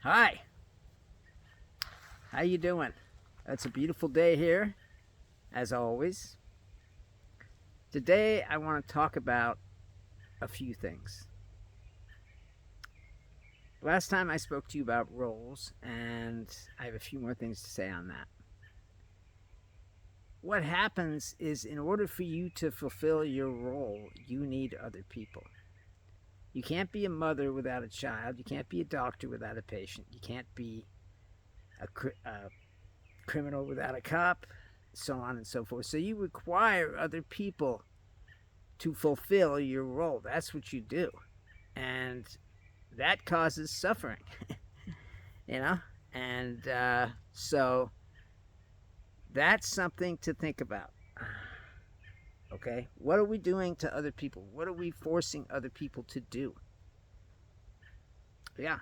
Hi, how you doing? It's a beautiful day here, as always. Today I want to talk about a few things. Last time I spoke to you about roles, and I have a few more things to say on that. What happens is, in order for you to fulfill your role, you need other people. You can't be a mother without a child. You can't be a doctor without a patient. You can't be a criminal without a cop, so on and so forth. So you require other people to fulfill your role. That's what you do. And that causes suffering, you know? And so that's something to think about. Okay? What are we doing to other people? What are we forcing other people to do? Yeah.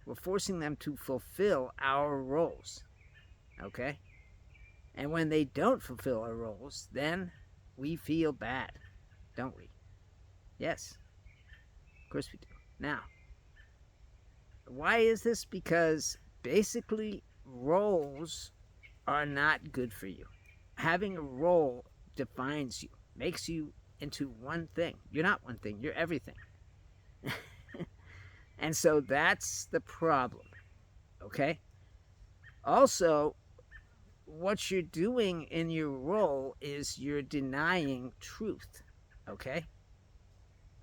We're forcing them to fulfill our roles. Okay? And when they don't fulfill our roles, then we feel bad, don't we? Yes, of course we do. Now, why is this? Because basically, roles are not good for you. Having a role defines you, makes you into one thing. You're not one thing, you're everything. And so that's the problem, okay? Also, what you're doing in your role is you're denying truth, okay?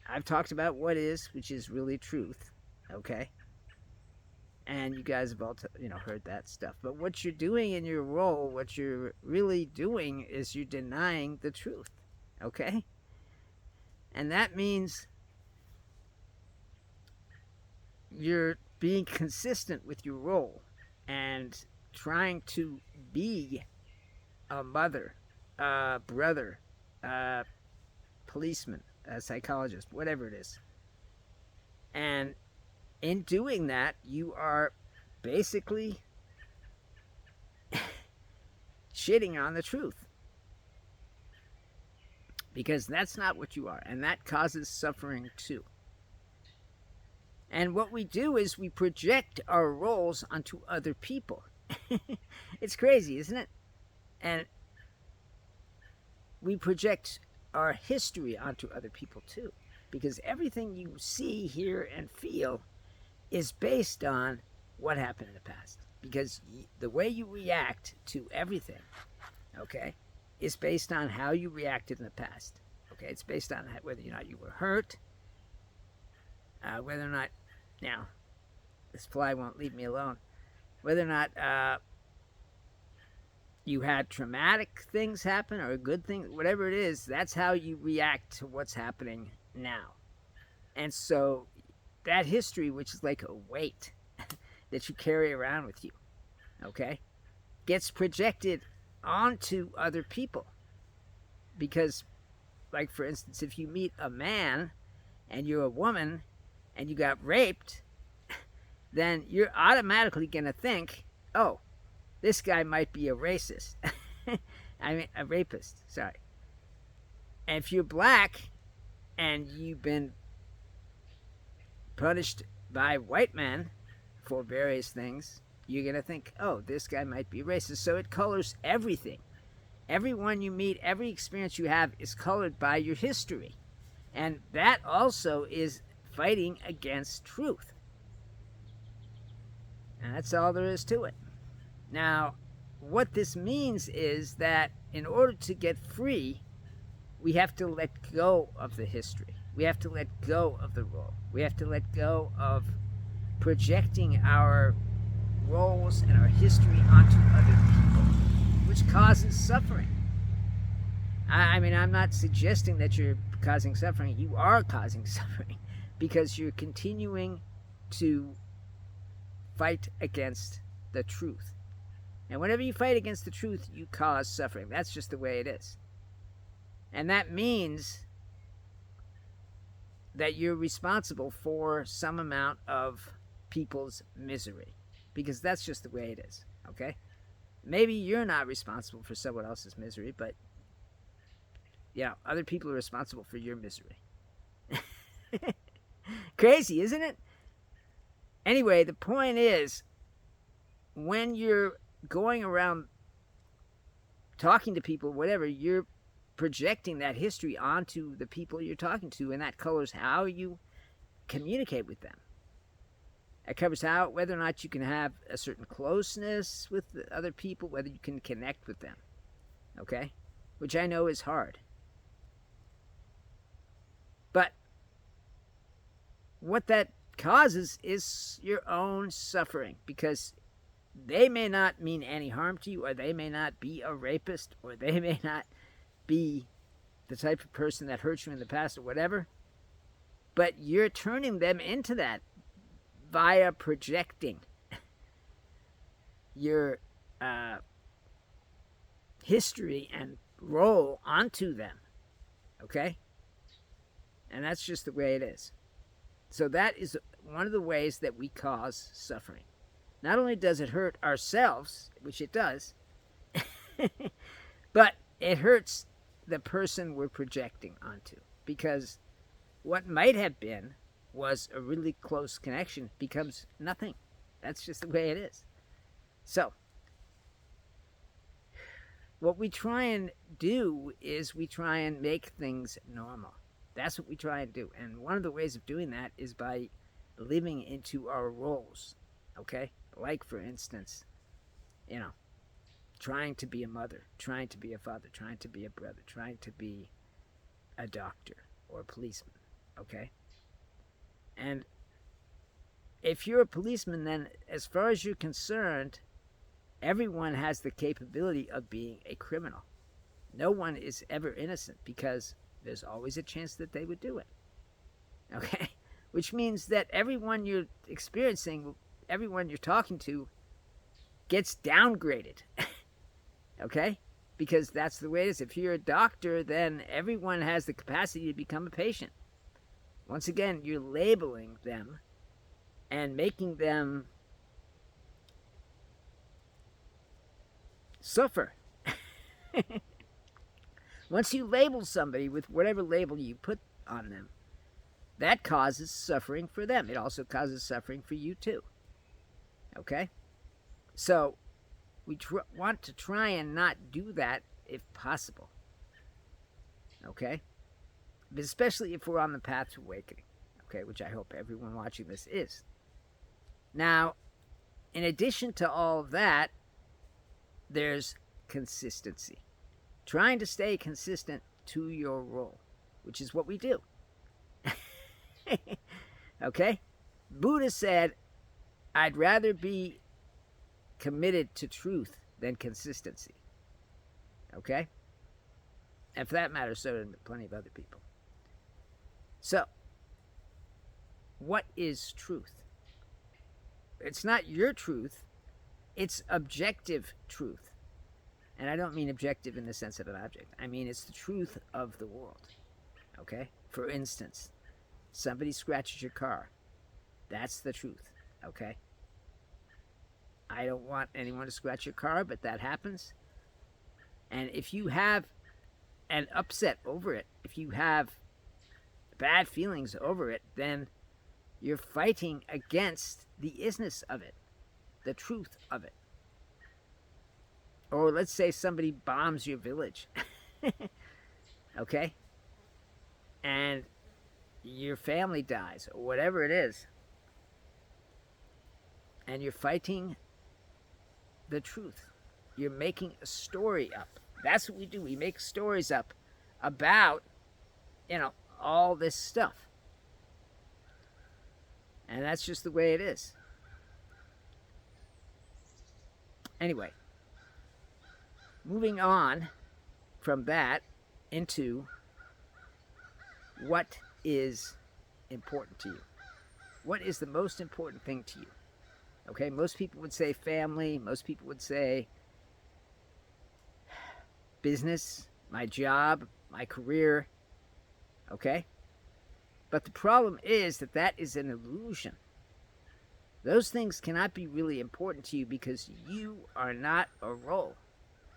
I've talked about what is, which is really truth, okay? And you guys have all heard that stuff. But what you're doing in your role, what you're really doing is you're denying the truth, okay? And that means you're being consistent with your role and trying to be a mother, a brother, a policeman, a psychologist, whatever it is. And in doing that, you are basically shitting on the truth, because that's not what you are, and that causes suffering too. And what we do is we project our roles onto other people. It's crazy, isn't it? And we project our history onto other people too, because everything you see, hear, and feel is based on what happened in the past. Because the way you react to everything, okay, is based on how you reacted in the past. Okay, it's based on whether or not you were hurt, whether or not, now, this fly won't leave me alone, whether or not you had traumatic things happen or a good thing, whatever it is, that's how you react to what's happening now. And so that history, which is like a weight that you carry around with you, okay, gets projected onto other people. Because, like, for instance, if you meet a man and you're a woman and you got raped, then you're automatically going to think, oh, this guy might be a racist. I mean, a rapist, sorry. And if you're black and you've been punished by white men for various things, you're going to think, oh, this guy might be racist. So it colors everything. Everyone you meet, every experience you have is colored by your history. And that also is fighting against truth. And that's all there is to it. Now, what this means is that in order to get free, we have to let go of the history. We have to let go of the role. We have to let go of projecting our roles and our history onto other people, which causes suffering. I mean, I'm not suggesting that you're causing suffering. You are causing suffering because you're continuing to fight against the truth. And whenever you fight against the truth, you cause suffering. That's just the way it is. And that means that you're responsible for some amount of people's misery, because that's just the way it is, okay? Maybe you're not responsible for someone else's misery, but other people are responsible for your misery. Crazy, isn't it? Anyway, the point is, when you're going around talking to people, whatever, you're projecting that history onto the people you're talking to, and that colors how you communicate with them. It covers whether or not you can have a certain closeness with other people, whether you can connect with them. Okay? Which I know is hard. But what that causes is your own suffering, because they may not mean any harm to you, or they may not be a rapist, or they may not be the type of person that hurt you in the past or whatever, but you're turning them into that via projecting your history and role onto them. Okay? And that's just the way it is. So that is one of the ways that we cause suffering. Not only does it hurt ourselves, which it does, but it hurts the person we're projecting onto. Because what might have been was a really close connection becomes nothing. That's just the way it is. So, what we try and do is we try and make things normal. That's what we try and do. And one of the ways of doing that is by living into our roles. Okay? Like, for instance, trying to be a mother, trying to be a father, trying to be a brother, trying to be a doctor or a policeman. Okay? And if you're a policeman, then as far as you're concerned, everyone has the capability of being a criminal. No one is ever innocent, because there's always a chance that they would do it. Okay? Which means that everyone you're experiencing, everyone you're talking to, gets downgraded. Okay? Because that's the way it is. If you're a doctor, then everyone has the capacity to become a patient. Once again, you're labeling them and making them suffer. Once you label somebody with whatever label you put on them, that causes suffering for them. It also causes suffering for you too. Okay? So, we want to try and not do that if possible. Okay? But especially if we're on the path to awakening. Okay? Which I hope everyone watching this is. Now, in addition to all of that, there's consistency. Trying to stay consistent to your role, which is what we do. Okay? Buddha said, I'd rather be committed to truth than consistency. Okay? And for that matter, so do plenty of other people. So, what is truth? It's not your truth, it's objective truth. And I don't mean objective in the sense of an object. I mean it's the truth of the world. Okay? For instance, somebody scratches your car. That's the truth. Okay? I don't want anyone to scratch your car, but that happens. And if you have an upset over it, if you have bad feelings over it, then you're fighting against the isness of it, the truth of it. Or let's say somebody bombs your village. Okay? And your family dies, or whatever it is. And you're fighting the truth. You're making a story up. That's what we do. We make stories up about, all this stuff. And that's just the way it is. Anyway, moving on from that into what is important to you. What is the most important thing to you? Okay, most people would say family. Most people would say business, my job, my career. Okay? But the problem is that is an illusion. Those things cannot be really important to you because you are not a role.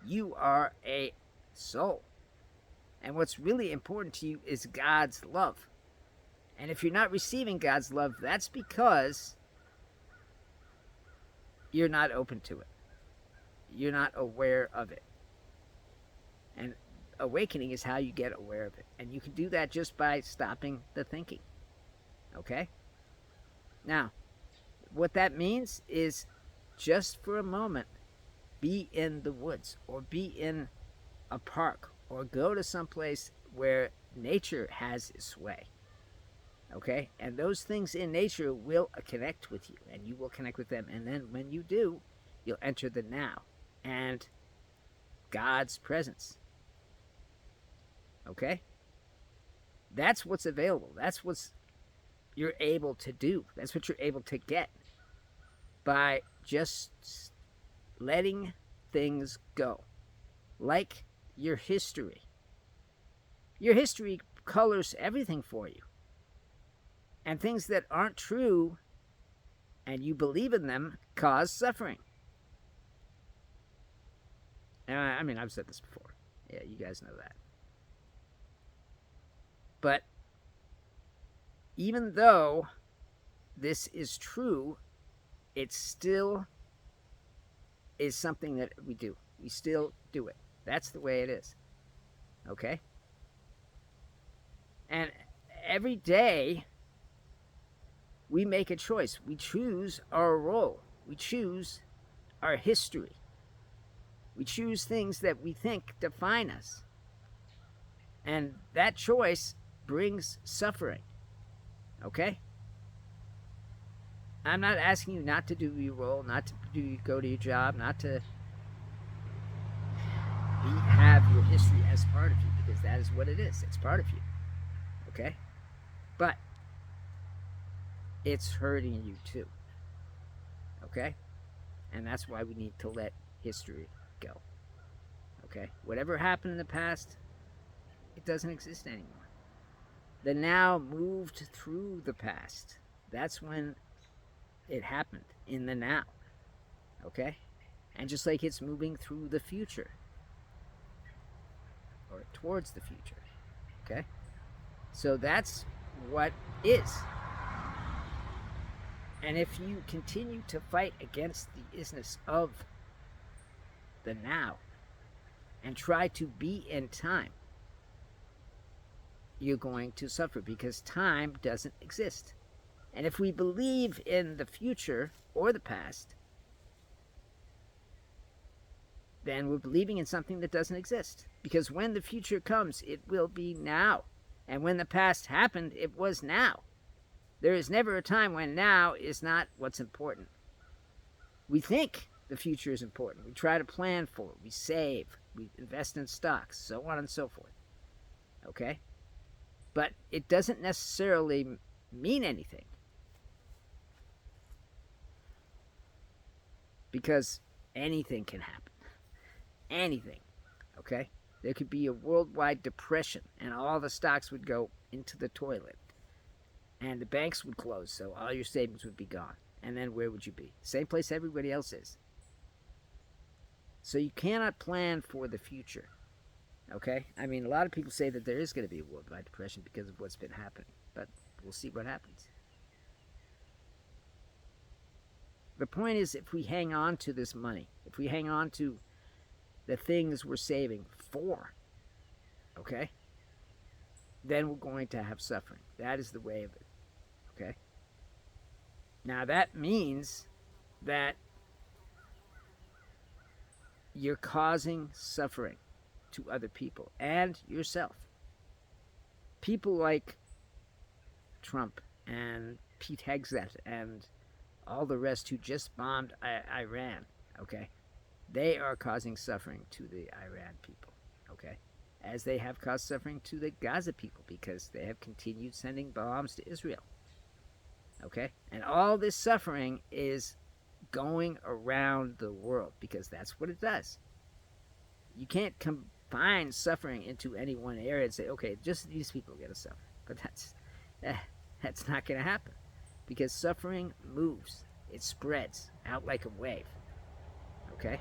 You are a soul. And what's really important to you is God's love. And if you're not receiving God's love, that's because you're not open to it. You're not aware of it. And awakening is how you get aware of it. And you can do that just by stopping the thinking. Okay? Now, what that means is just for a moment, be in the woods or be in a park or go to someplace where nature has its way. Okay? And those things in nature will connect with you and you will connect with them. And then when you do, you'll enter the now and God's presence. Okay? That's what's available. That's what you're able to do. That's what you're able to get by just letting things go. Like your history. Your history colors everything for you. And things that aren't true and you believe in them cause suffering. And I mean, I've said this before. Yeah, you guys know that. But even though this is true, it still is something that we do. We still do it. That's the way it is. Okay? And every day, we make a choice. We choose our role. We choose our history. We choose things that we think define us. And that choice brings suffering. Okay? I'm not asking you not to do your role, not to go to your job, not to have your history as part of you, because that is what it is. It's part of you. Okay? But it's hurting you too. Okay? And that's why we need to let history go. Okay? Whatever happened in the past, it doesn't exist anymore. The now moved through the past. That's when it happened, in the now. Okay? And just like it's moving through the future. Or towards the future. Okay? So that's what is. And if you continue to fight against the isness of the now and try to be in time, you're going to suffer because time doesn't exist. And if we believe in the future or the past, then we're believing in something that doesn't exist. Because when the future comes, it will be now. And when the past happened, it was now. There is never a time when now is not what's important. We think the future is important. We try to plan for it. We save. We invest in stocks, so on and so forth. Okay? But it doesn't necessarily mean anything. Because anything can happen. Anything. Okay? There could be a worldwide depression and all the stocks would go into the toilet. And the banks would close, so all your savings would be gone. And then where would you be? Same place everybody else is. So you cannot plan for the future. Okay? I mean, a lot of people say that there is going to be a worldwide depression because of what's been happening. But we'll see what happens. The point is, if we hang on to this money, if we hang on to the things we're saving for, okay, then we're going to have suffering. That is the way of it. Okay? Now that means that you're causing suffering to other people and yourself. People like Trump and Pete Hegseth and all the rest who just bombed Iran, okay? They are causing suffering to the Iran people, okay? As they have caused suffering to the Gaza people because they have continued sending bombs to Israel, okay? And all this suffering is going around the world because that's what it does. You can't confine suffering into any one area and say, okay, just these people are going to suffer. But that's not going to happen because suffering moves. It spreads out like a wave, okay?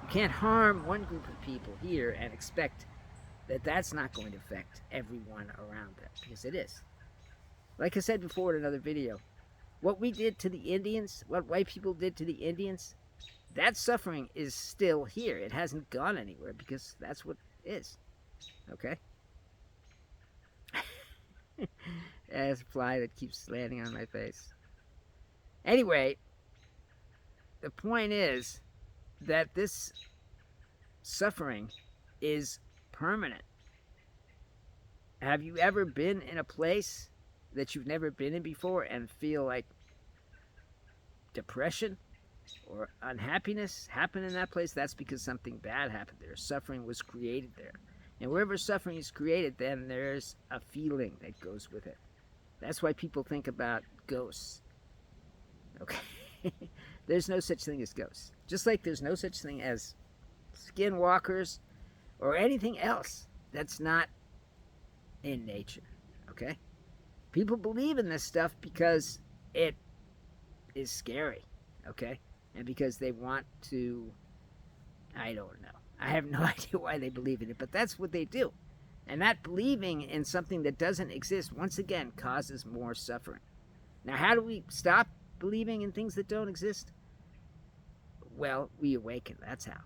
You can't harm one group of people here and expect that that's not going to affect everyone around them because it is. Like I said before in another video, What we did to the Indians, what white people did to the Indians, that suffering is still here. It hasn't gone anywhere because that's what it is. Okay? There's a fly that keeps landing on my face. Anyway, the point is that this suffering is permanent. Have you ever been in a place that you've never been in before and feel like depression or unhappiness happen in that place? That's because something bad happened there. Suffering was created there. And wherever suffering is created, then there's a feeling that goes with it. That's why people think about ghosts. Okay? There's no such thing as ghosts. Just like there's no such thing as skinwalkers or anything else that's not in nature. Okay? People believe in this stuff because it is scary. Okay? And because they want to, I don't know. I have no idea why they believe in it, but that's what they do. And that believing in something that doesn't exist, once again, causes more suffering. Now, how do we stop believing in things that don't exist? Well, we awaken. That's how.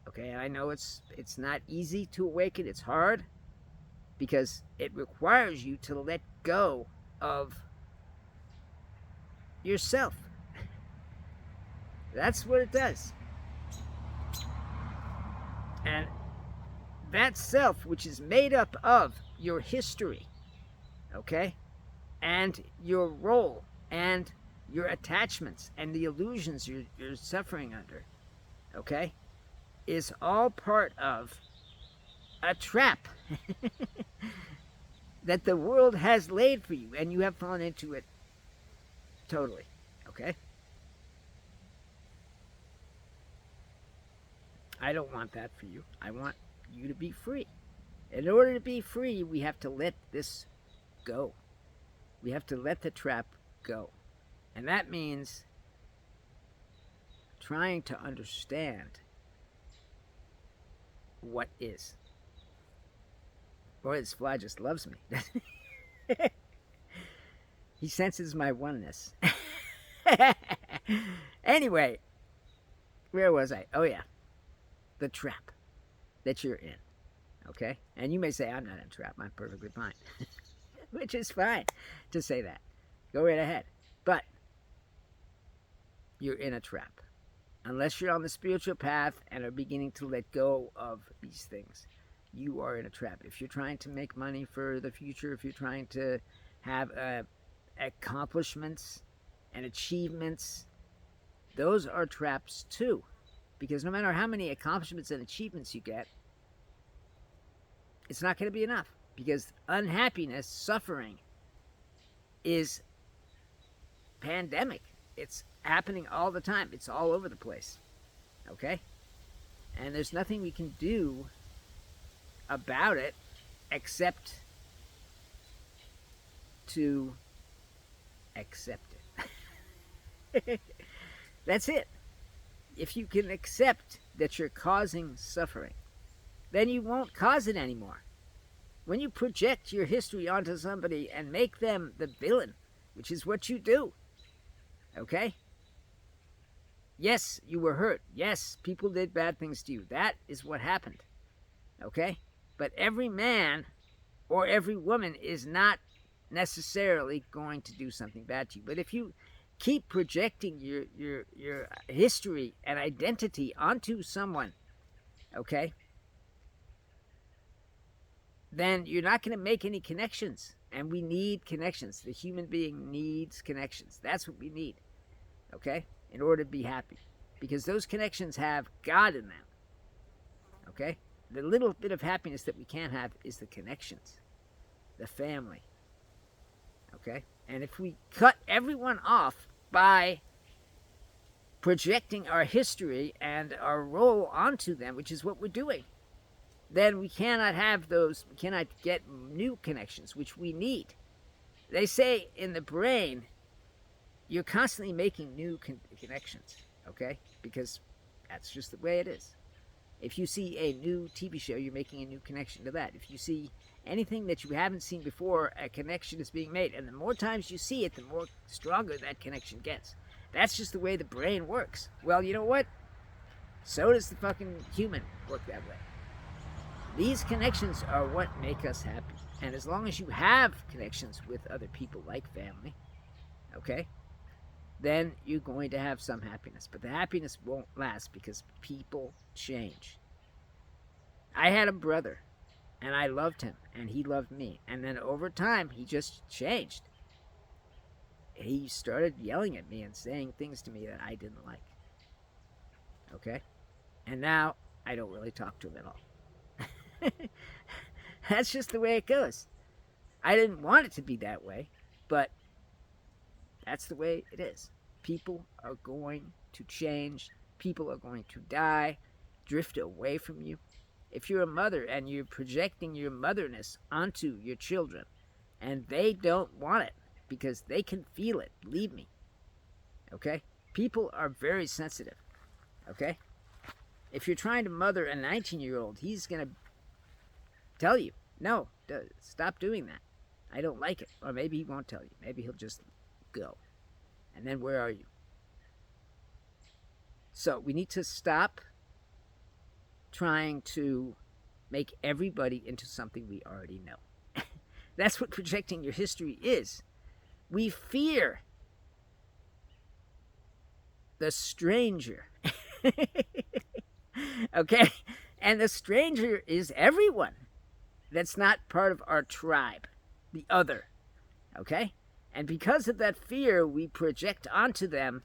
Okay, I know it's not easy to awaken. It's hard because it requires you to let go of yourself. That's what it does. And that self, which is made up of your history, okay, and your role, and your attachments, and the illusions you're suffering under, okay, is all part of a trap that the world has laid for you, and you have fallen into it totally, okay? I don't want that for you. I want you to be free. In order to be free, we have to let this go. We have to let the trap go. And that means trying to understand what is. Boy, this fly just loves me. He senses my oneness. Anyway, where was I? Oh, yeah. The trap that you're in, okay? And you may say, I'm not in a trap, I'm perfectly fine. Which is fine to say that. Go right ahead. But you're in a trap. Unless you're on the spiritual path and are beginning to let go of these things, you are in a trap. If you're trying to make money for the future, if you're trying to have accomplishments and achievements, those are traps too. Because no matter how many accomplishments and achievements you get, it's not going to be enough. Because unhappiness, suffering, is pandemic. It's happening all the time. It's all over the place. Okay? And there's nothing we can do about it except to accept it. That's it. If you can accept that you're causing suffering, then you won't cause it anymore. When you project your history onto somebody and make them the villain, which is what you do, okay? Yes, you were hurt. Yes, people did bad things to you. That is what happened, okay? But every man or every woman is not necessarily going to do something bad to you. But if you keep projecting your history and identity onto someone, okay, then you're not going to make any connections. And we need connections. The human being needs connections. That's what we need, okay, in order to be happy. Because those connections have God in them, okay? The little bit of happiness that we can't have is the connections, the family, okay? And if we cut everyone off by projecting our history and our role onto them, which is what we're doing, then we cannot have those, we cannot get new connections, which we need. They say in the brain, you're constantly making new connections, okay? Because that's just the way it is. If you see a new TV show, you're making a new connection to that. If you see anything that you haven't seen before, a connection is being made. And the more times you see it, the more stronger that connection gets. That's just the way the brain works. Well, you know what? So does the fucking human work that way. These connections are what make us happy. And as long as you have connections with other people like family, okay, then you're going to have some happiness. But the happiness won't last because people change. I had a brother, and I loved him, and he loved me. And then over time, he just changed. He started yelling at me and saying things to me that I didn't like. Okay? And now, I don't really talk to him at all. That's just the way it goes. I didn't want it to be that way, but that's the way it is. People are going to change. People are going to die, drift away from you. If you're a mother and you're projecting your motherness onto your children, and they don't want it because they can feel it, believe me. Okay? People are very sensitive. Okay? If you're trying to mother a 19-year-old, he's going to tell you, no, stop doing that. I don't like it. Or maybe he won't tell you. Maybe he'll just go. And then where are you? So we need to stop trying to make everybody into something we already know. That's what projecting your history is. We fear the stranger. Okay? And the stranger is everyone that's not part of our tribe, the other. Okay? And because of that fear, we project onto them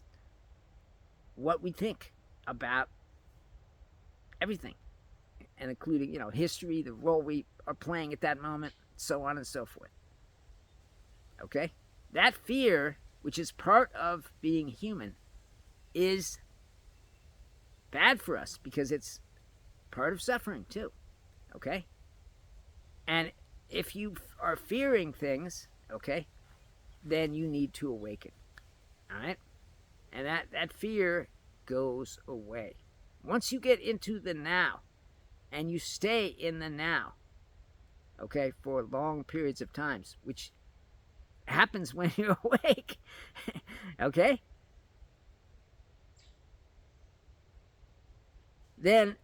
what we think about everything. And including, history, the role we are playing at that moment, so on and so forth. Okay? That fear, which is part of being human, is bad for us because it's part of suffering too. Okay? And if you are fearing things, okay, then you need to awaken. All right? And that fear goes away. Once you get into the now, and you stay in the now, okay, for long periods of times, which happens when you're awake, okay, then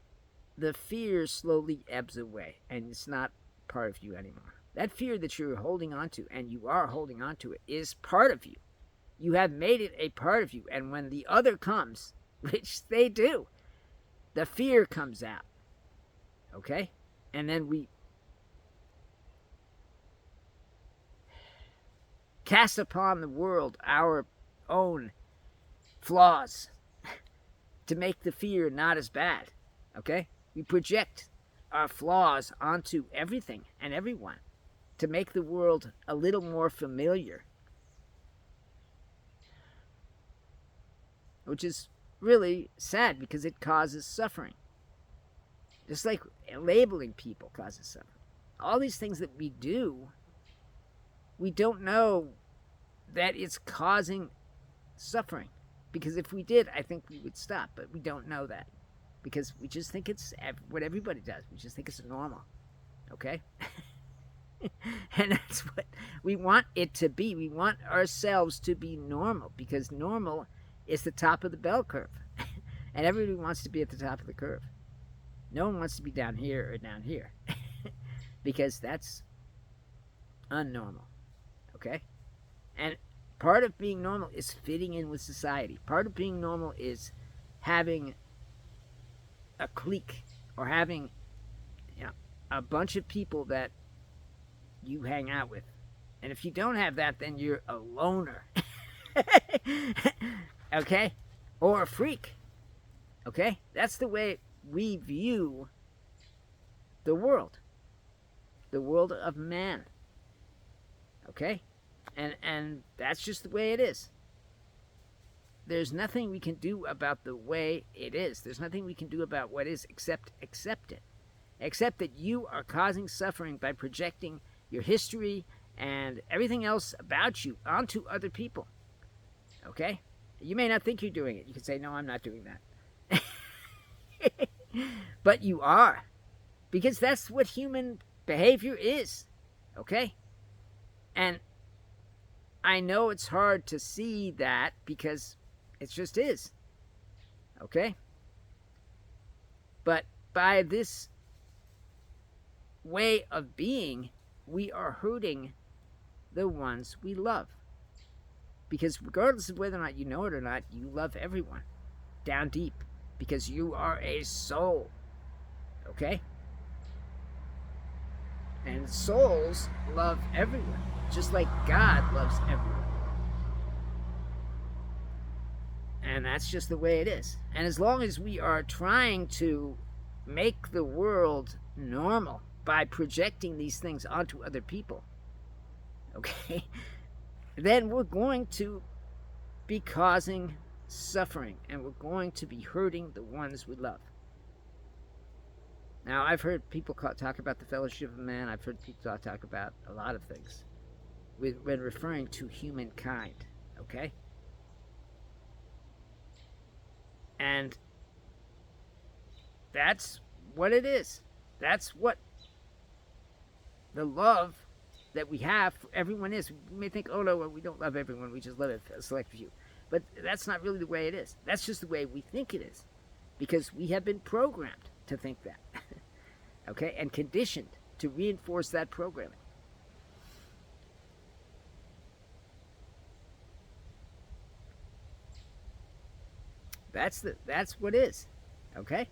the fear slowly ebbs away, and it's not part of you anymore. That fear that you're holding on to, and you are holding on to it, is part of you. You have made it a part of you, and when the other comes, which they do, the fear comes out. Okay? And then we cast upon the world our own flaws to make the fear not as bad. Okay? We project our flaws onto everything and everyone to make the world a little more familiar. Which is really sad because it causes suffering. Just like labeling people causes suffering. All these things that we do, we don't know that it's causing suffering. Because if we did, I think we would stop. But we don't know that. Because we just think it's what everybody does. We just think it's normal. Okay? And that's what we want it to be. We want ourselves to be normal. Because normal is the top of the bell curve. And everybody wants to be at the top of the curve. No one wants to be down here or down here. Because that's unnormal. Okay? And part of being normal is fitting in with society. Part of being normal is having a clique or having a bunch of people that you hang out with. And if you don't have that, then you're a loner. Okay? Or a freak. Okay? That's the way we view the world of man. Okay? And that's just the way it is. There's nothing we can do about the way it is. There's nothing we can do about what is except accept it. Accept that you are causing suffering by projecting your history and everything else about you onto other people. Okay? You may not think you're doing it. You can say, no, I'm not doing that. But you are, because that's what human behavior is, okay? And I know it's hard to see that because it just is, okay? But by this way of being, we are hurting the ones we love. Because regardless of whether or not you know it or not, you love everyone down deep because you are a soul, okay? And souls love everyone, just like God loves everyone. And that's just the way it is. And as long as we are trying to make the world normal by projecting these things onto other people, okay, then we're going to be causing suffering and we're going to be hurting the ones we love. Now, I've heard people talk about the fellowship of man. I've heard people talk about a lot of things when referring to humankind, okay? And that's what it is. That's what the love that we have for everyone is. We may think, oh no, well, we don't love everyone, we just love a select few. But that's not really the way it is. That's just the way we think it is. Because we have been programmed to think that. Okay? And conditioned to reinforce that programming. That's what is. Okay?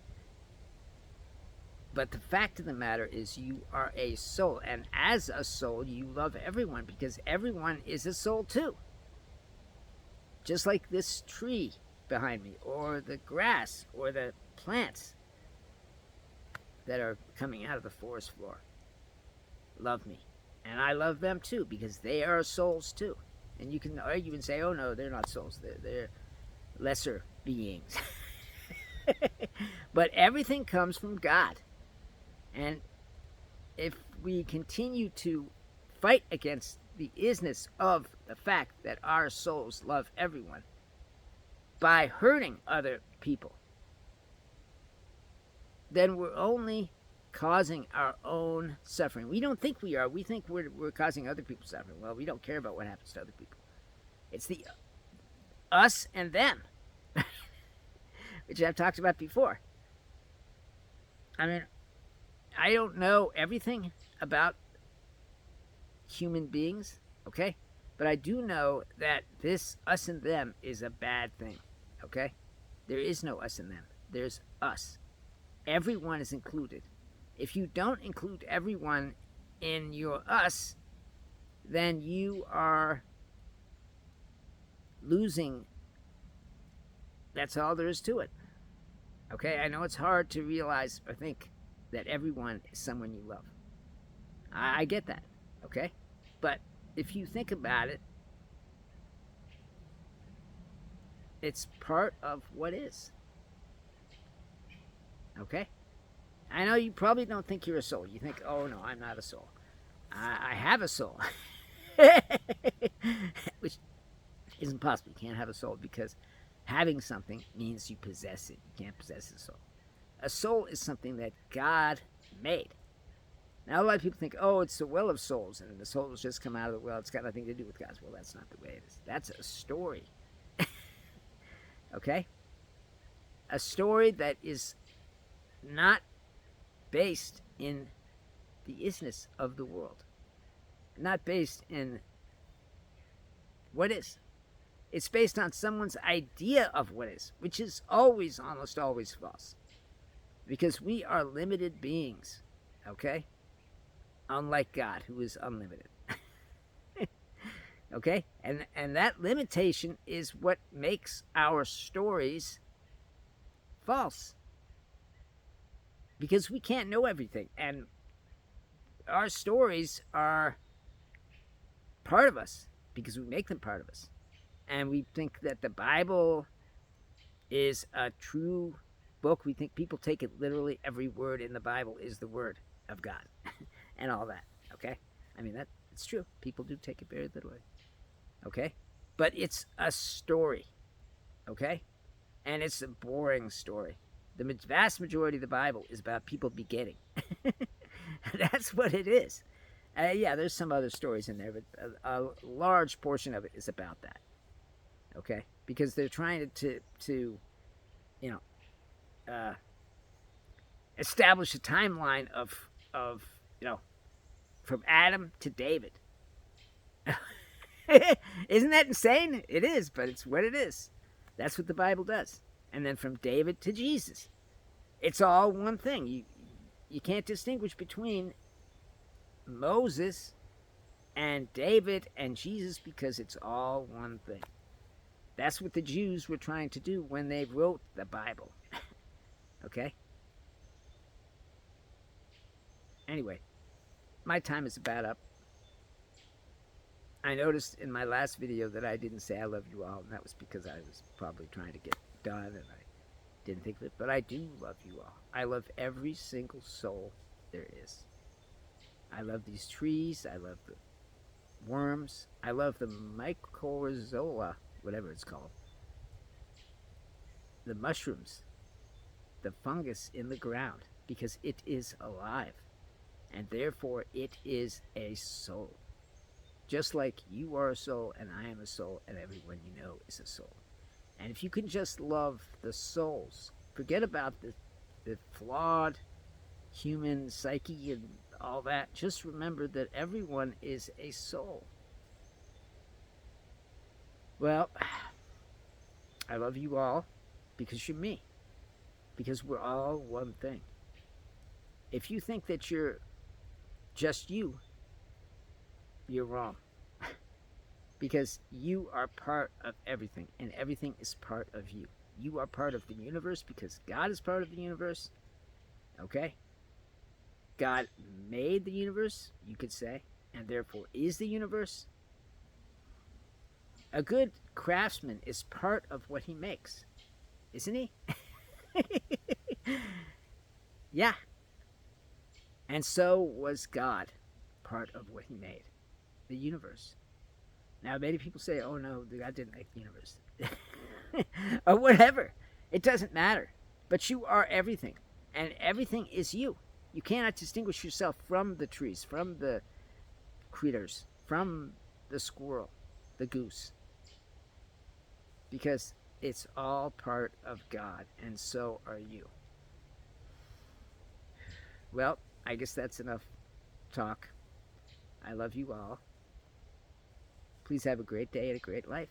But the fact of the matter is you are a soul. And as a soul, you love everyone because everyone is a soul too. Just like this tree behind me, or the grass, or the plants that are coming out of the forest floor love me. And I love them too because they are souls too. And you can argue and say, oh no, they're not souls. They're lesser beings. But everything comes from God. And if we continue to fight against the isness of the fact that our souls love everyone by hurting other people, then we're only causing our own suffering. We don't think we are. We think we're causing other people suffering. Well, we don't care about what happens to other people. It's the us and them, which I've talked about before. I mean, I don't know everything about human beings, okay? But I do know that this us and them is a bad thing, okay? There is no us and them. There's us. Everyone is included. If you don't include everyone in your us, then you are losing. That's all there is to it. Okay, I know it's hard to realize or think that everyone is someone you love. I get that, okay? But if you think about it, it's part of what is. Okay? I know you probably don't think you're a soul. You think, oh no, I'm not a soul. I have a soul. Which isn't possible. You can't have a soul because having something means you possess it. You can't possess a soul. A soul is something that God made. Now, a lot of people think, oh, it's the well of souls, and the souls just come out of the well. It's got nothing to do with God's will. That's not the way it is. That's a story. Okay? A story that is not based in the isness of the world. Not based in what is. It's based on someone's idea of what is, which is always, almost always false. Because we are limited beings, okay? Unlike God, who is unlimited. Okay? And that limitation is what makes our stories false. Because we can't know everything. And our stories are part of us because we make them part of us. And we think that the Bible is a true book. We think people take it literally. Every word in the Bible is the word of God and all that, okay? I mean, it's true. People do take it very literally, okay? But it's a story, okay? And it's a boring story. The vast majority of the Bible is about people begetting. That's what it is. Yeah, there's some other stories in there, but a large portion of it is about that. Okay, because they're trying to you know establish a timeline of from Adam to David. Isn't that insane? It is, but it's what it is. That's what the Bible does. And then from David to Jesus, it's all one thing. You can't distinguish between Moses and David and Jesus because it's all one thing. That's what the Jews were trying to do when they wrote the Bible. Okay? Anyway, my time is about up. I noticed in my last video that I didn't say I love you all, and that was because I was probably trying to get done and I didn't think of it. But I do love you all. I love every single soul there is. I love these trees. I love the worms. I love the mycorrhizola, whatever it's called. The mushrooms. The fungus in the ground. Because it is alive. And therefore it is a soul. Just like you are a soul and I am a soul and everyone you know is a soul. And if you can just love the souls, forget about the flawed human psyche and all that. Just remember that everyone is a soul. Well, I love you all because you're me. Because we're all one thing. If you think that you're just you, you're wrong. Because you are part of everything, and everything is part of you. You are part of the universe because God is part of the universe. Okay? God made the universe, you could say, and therefore is the universe. A good craftsman is part of what he makes, isn't he? Yeah. And so was God part of what he made, the universe. Now, many people say, oh no, God didn't make the universe. Or whatever. It doesn't matter. But you are everything. And everything is you. You cannot distinguish yourself from the trees, from the critters, from the squirrel, the goose. Because it's all part of God, and so are you. Well, I guess that's enough talk. I love you all. Please have a great day and a great life.